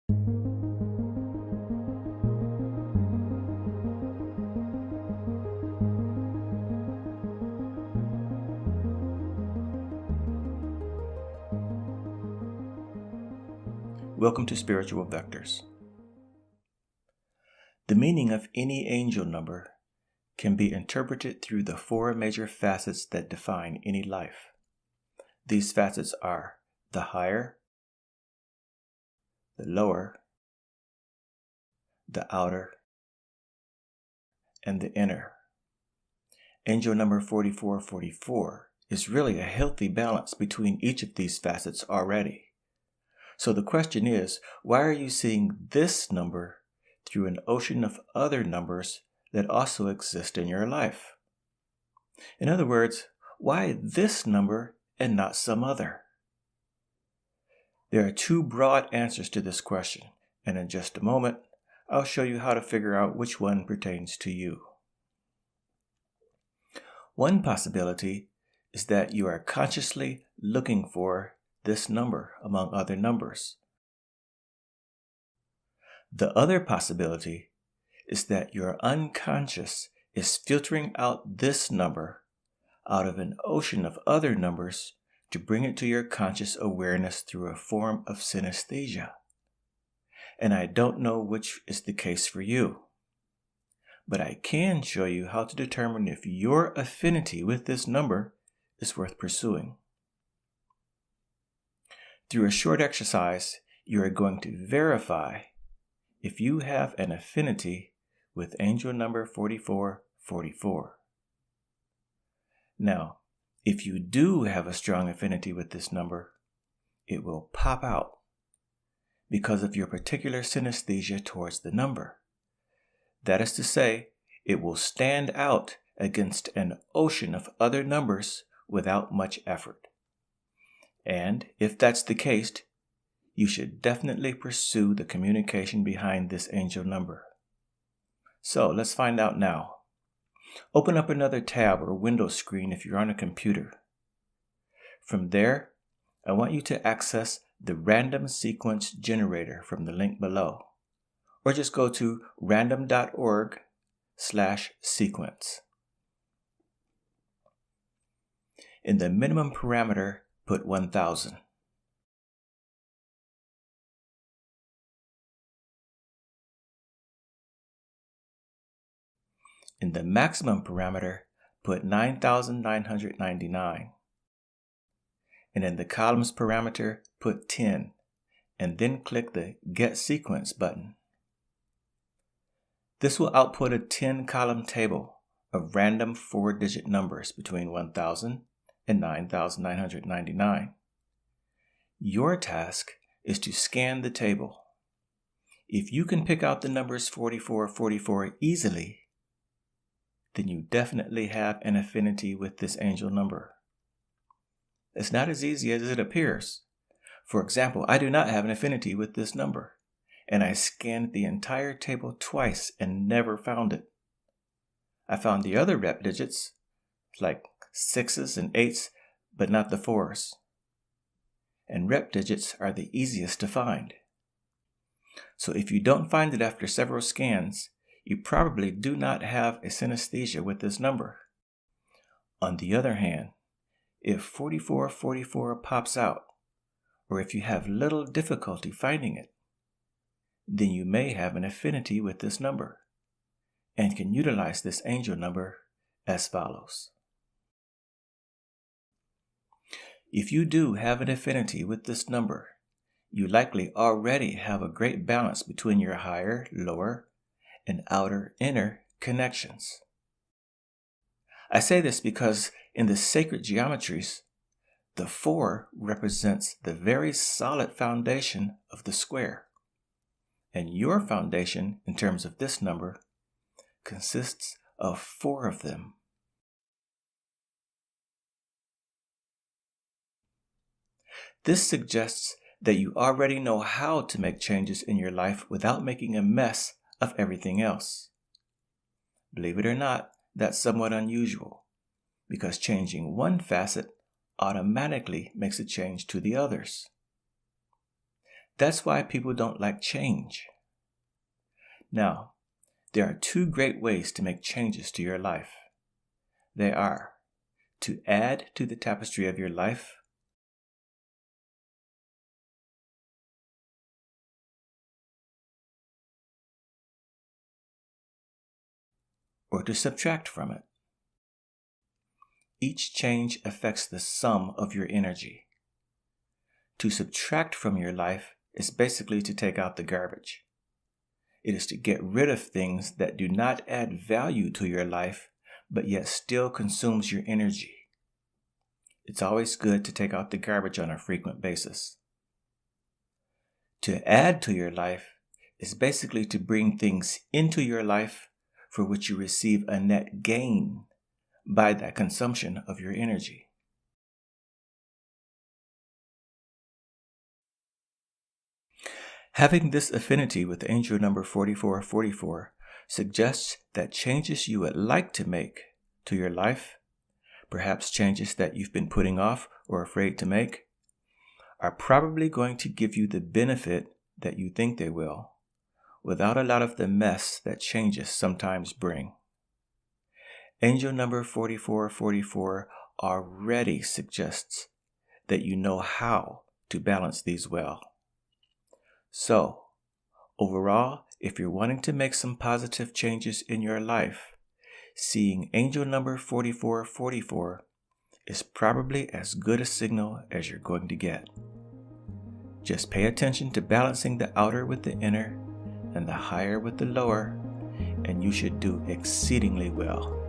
Welcome to Spiritual Vectors. The meaning of any angel number can be interpreted through the four major facets that define any life. These facets are the higher, the lower, the outer, and the inner. Angel number 4444 is really a healthy balance between each of these facets already. So the question is, why are you seeing this number through an ocean of other numbers that also exist in your life? In other words, why this number and not some other? There are two broad answers to this question, and in just a moment, I'll show you how to figure out which one pertains to you. One possibility is that you are consciously looking for this number among other numbers. The other possibility is that your unconscious is filtering out this number out of an ocean of other numbers to bring it to your conscious awareness through a form of synesthesia. And I don't know which is the case for you, but I can show you how to determine if your affinity with this number is worth pursuing. Through a short exercise, you are going to verify if you have an affinity with angel number 4444. Now, if you do have a strong affinity with this number, it will pop out because of your particular synesthesia towards the number. That is to say, it will stand out against an ocean of other numbers without much effort. And if that's the case, you should definitely pursue the communication behind this angel number. So let's find out now. Open up another tab or window screen if you're on a computer. From there, I want you to access the random sequence generator from the link below, or just go to random.org/sequence. In the minimum parameter, put 1000. In the maximum parameter, put 9999. And in the columns parameter, put 10, and then click the Get Sequence button. This will output a 10-column table of random 4-digit numbers between 1000 and 9999. Your task is to scan the table. If you can pick out the numbers 4444 easily, then you definitely have an affinity with this angel number. It's not as easy as it appears. For example, I do not have an affinity with this number, and I scanned the entire table twice and never found it. I found the other rep digits, like 6s and 8s, but not the 4s. And rep digits are the easiest to find. So if you don't find it after several scans, you probably do not have a synesthesia with this number. On the other hand, if 4444 pops out, or if you have little difficulty finding it, then you may have an affinity with this number and can utilize this angel number as follows. If you do have an affinity with this number, you likely already have a great balance between your higher, lower, and outer, inner connections. I say this because in the sacred geometries, the 4 represents the very solid foundation of the square, and your foundation, in terms of this number, consists of 4 of them. This suggests that you already know how to make changes in your life without making a mess of everything else. Believe it or not, that's somewhat unusual, because changing one facet automatically makes a change to the others. That's why people don't like change. Now, there are two great ways to make changes to your life. They are to add to the tapestry of your life or to subtract from it. Each change affects the sum of your energy. To subtract from your life is basically to take out the garbage. It is to get rid of things that do not add value to your life, but yet still consumes your energy. It's always good to take out the garbage on a frequent basis. To add to your life is basically to bring things into your life for which you receive a net gain by that consumption of your energy. Having this affinity with angel number 4444 suggests that changes you would like to make to your life, perhaps changes that you've been putting off or afraid to make, are probably going to give you the benefit that you think they will, without a lot of the mess that changes sometimes bring. Angel number 4444 already suggests that you know how to balance these well. So, overall, if you're wanting to make some positive changes in your life, seeing angel number 4444 is probably as good a signal as you're going to get. Just pay attention to balancing the outer with the inner and the higher with the lower, and you should do exceedingly well.